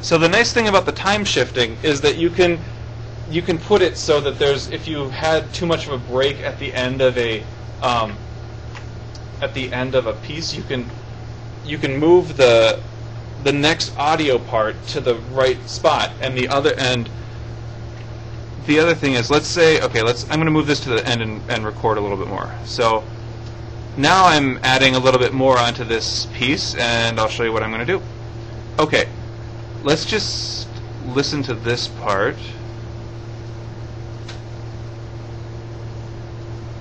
So the nice thing about the time shifting is that you can put it so that there's, if you had too much of a break at the end of a piece, you can move the next audio part to the right spot, and the other thing is, let's say, okay, I'm going to move this to the end and record a little bit more. So now I'm adding a little bit more onto this piece, and I'll show you what I'm going to do. Okay, let's just listen to this part.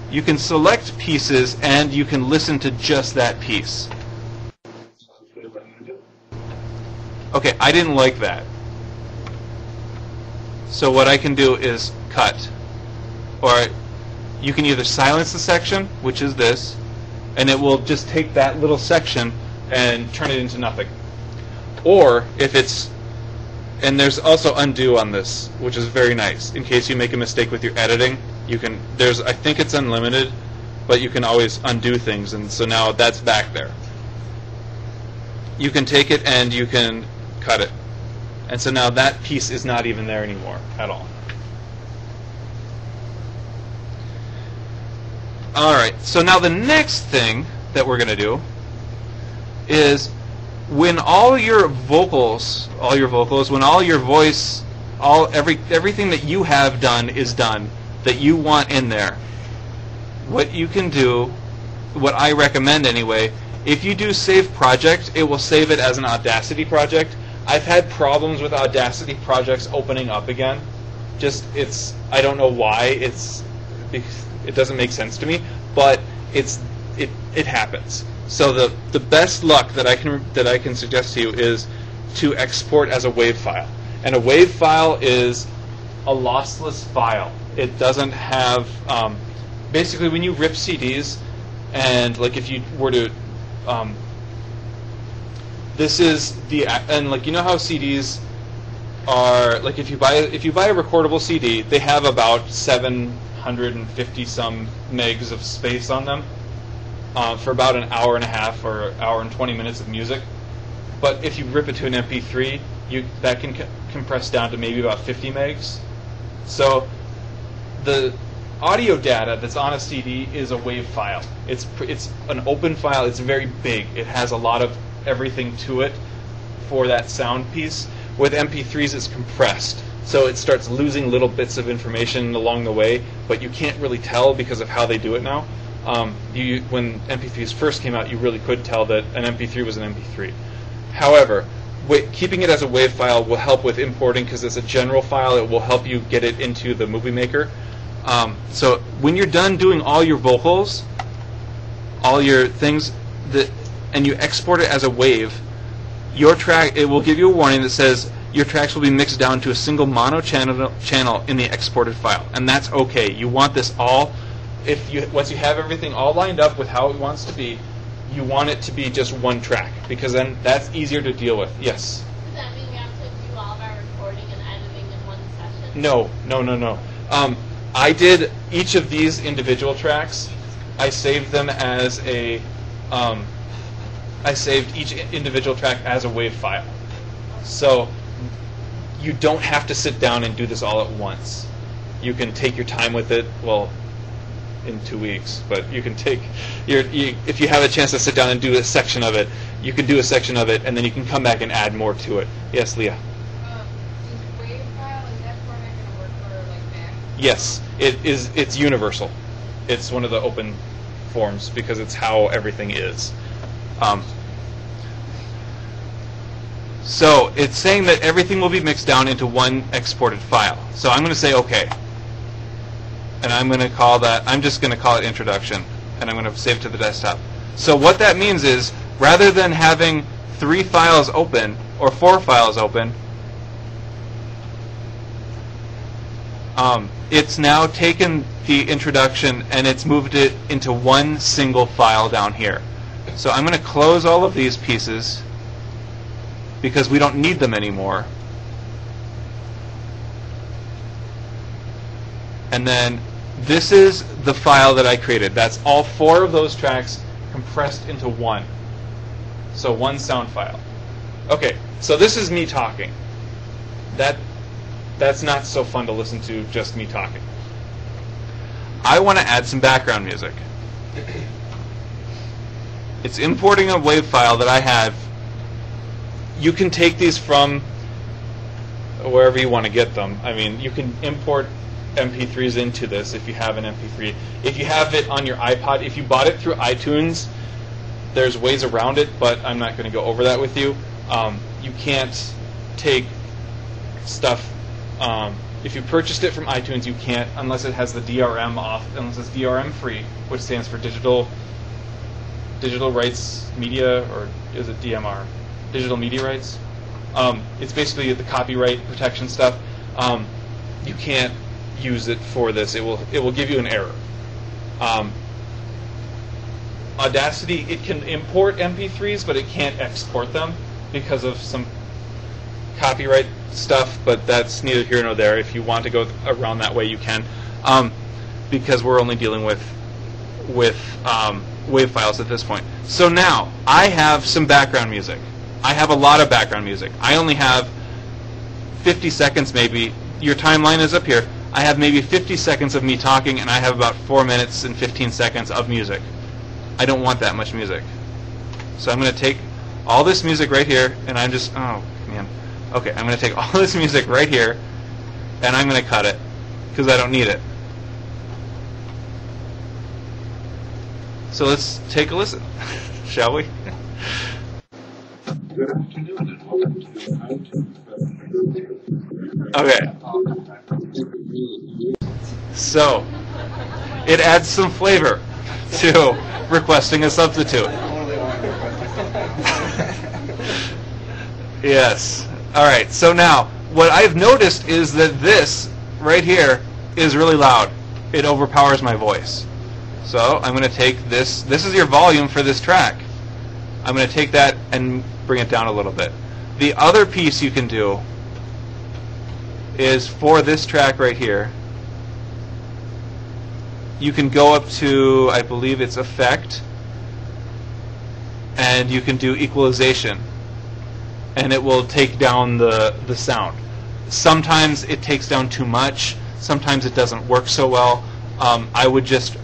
You can select pieces and you can listen to just that piece. Okay, I didn't like that. So what I can do is cut. Or you can either silence the section, which is this, and it will just take that little section and turn it into nothing. Or if it's, and there's also undo on this, which is very nice. In case you make a mistake with your editing, you can, I think it's unlimited, but you can always undo things, and so now that's back there. You can take it and you can cut it. And so now that piece is not even there anymore at all. Alright, so now the next thing that we're going to do is when all your vocals, when all your voice, everything that you have done is done, that you want in there, what you can do, what I recommend anyway, if you do save project, it will save it as an Audacity project. I've had problems with Audacity projects opening up again. I don't know why, it doesn't make sense to me, but it happens. So the best luck that I can suggest to you is to export as a WAV file. And a WAV file is a lossless file. It doesn't have, basically when you rip CDs, and like if you were to, this is the, and like you know how CDs are, like if you buy a recordable CD, they have about 750 some megs of space on them for about an hour and a half or hour and 20 minutes of music. But if you rip it to an MP3, that can compress down to maybe about 50 megs. So the audio data that's on a CD is a WAV file. It's an open file. It's very big. It has a lot of everything to it for that sound piece. With MP3s, it's compressed, so it starts losing little bits of information along the way, but you can't really tell because of how they do it now. When MP3s first came out, you really could tell that an MP3 was an MP3. However, keeping it as a WAV file will help with importing because it's a general file. It will help you get it into the Movie Maker. So when you're done doing all your vocals, all your things, and you export it as a WAV, your track, it will give you a warning that says your tracks will be mixed down to a single mono channel in the exported file, and that's okay. You want this all, once you have everything all lined up with how it wants to be, you want it to be just one track, because then that's easier to deal with. Yes? Does that mean we have to do all of our recording and editing in one session? No. I did each of these individual tracks. I saved them as a, I saved each individual track as a WAV file. So you don't have to sit down and do this all at once. You can take your time with it, well, in 2 weeks, but you can take if you have a chance to sit down and do a section of it, you can do a section of it, and then you can come back and add more to it. Yes, Leah? Is WAV file, is that format going to work for like Mac? Yes, it's universal. It's one of the open forms because it's how everything is. So it's saying that everything will be mixed down into one exported file. So I'm going to say OK. And I'm going to call that, I'm just going to call it introduction. And I'm going to save it to the desktop. So what that means is, rather than having 3 files open or 4 files open, it's now taken the introduction and it's moved it into one single file down here. So I'm going to close all of these pieces because we don't need them anymore. And then this is the file that I created. That's all 4 of those tracks compressed into one. So one sound file. Okay, so this is me talking. that's not so fun to listen to, just me talking. I want to add some background music. It's importing a WAV file that I have. You can take these from wherever you want to get them. I mean, you can import MP3s into this if you have an MP3. If you have it on your iPod, if you bought it through iTunes, there's ways around it, but I'm not going to go over that with you. You can't take stuff. If you purchased it from iTunes, you can't unless it has the DRM off, unless it's DRM free, which stands for digital rights media, or is it DMR? Digital media rights. It's basically the copyright protection stuff. You can't use it for this. It will give you an error. Audacity, it can import MP3s, but it can't export them because of some copyright stuff. But that's neither here nor there. If you want to go around that way, you can, because we're only dealing with WAV files at this point. So now I have some background music. I have a lot of background music. I only have 50 seconds maybe. Your timeline is up here. I have maybe 50 seconds of me talking, and I have about 4 minutes and 15 seconds of music. I don't want that much music. So I'm going to take all this music right here, and I'm just, oh man. Okay, I'm going to take all this music right here, and I'm going to cut it, because I don't need it. So let's take a listen, shall we? Good afternoon and welcome to Okay. So, it adds some flavor to requesting a substitute. Yes. Alright, so now, what I've noticed is that this, right here, is really loud. It overpowers my voice. So, I'm going to take this. This is your volume for this track. I'm going to take that and bring it down a little bit. The other piece you can do is for this track right here, you can go up to, I believe it's Effect, and you can do Equalization, and it will take down the sound. Sometimes it takes down too much, sometimes it doesn't work so well. I would just,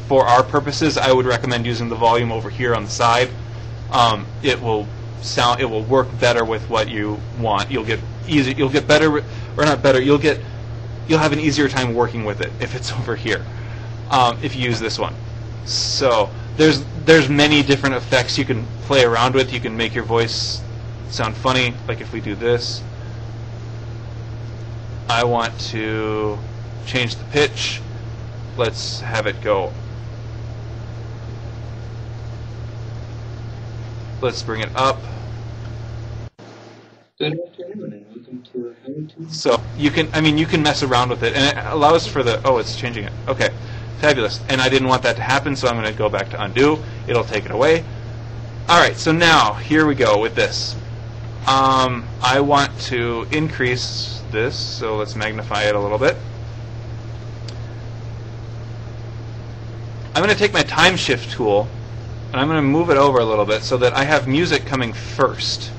for our purposes, I would recommend using the volume over here on the side. It will work better with what you want. You'll get better, or not better. You'll have an easier time working with it if it's over here. If you use this one. So there's many different effects you can play around with. You can make your voice sound funny, like if we do this. I want to change the pitch. Let's have it go. Let's bring it up. Good afternoon and welcome to How-To. So you can mess around with it, and it allows for the, oh, it's changing it. Okay, fabulous. And I didn't want that to happen, so I'm going to go back to undo. It'll take it away. All right, so now here we go with this. I want to increase this, so let's magnify it a little bit. I'm going to take my time shift tool, and I'm going to move it over a little bit so that I have music coming first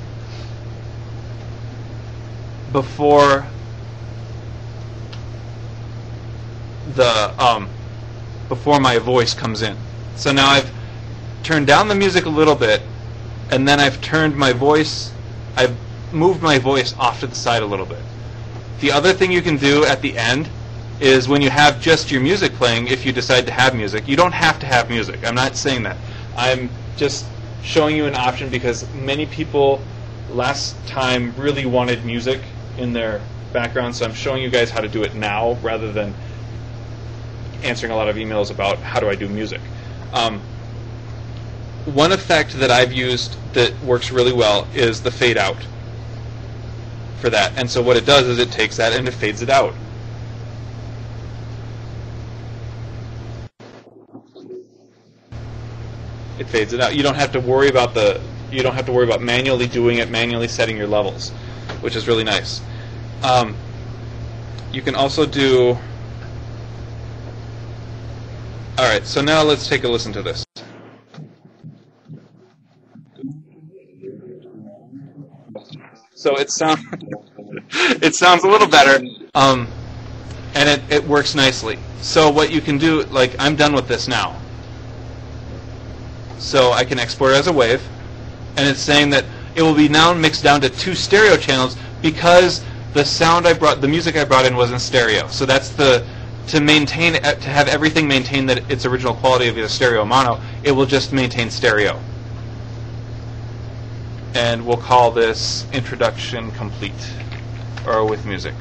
before my voice comes in. So now I've turned down the music a little bit, and then I've moved my voice off to the side a little bit. The other thing you can do at the end is when you have just your music playing, if you decide to have music, you don't have to have music. I'm not saying that. I'm just showing you an option because many people last time really wanted music in their background, so I'm showing you guys how to do it now rather than answering a lot of emails about how do I do music. One effect that I've used that works really well is the fade out for that. And so what it does is it takes that and it fades it out. It fades it out. You don't have to worry about manually doing it, manually setting your levels, which is really nice. You can also do. All right, so now let's take a listen to this. So it sounds. It sounds a little better. And it works nicely. So what you can do, like, I'm done with this now. So I can export it as a wave, and it's saying that it will be now mixed down to 2 stereo channels because the music I brought in was in stereo. So that's to have everything maintain its original quality of either stereo or mono. It will just maintain stereo. And we'll call this introduction complete, or with music.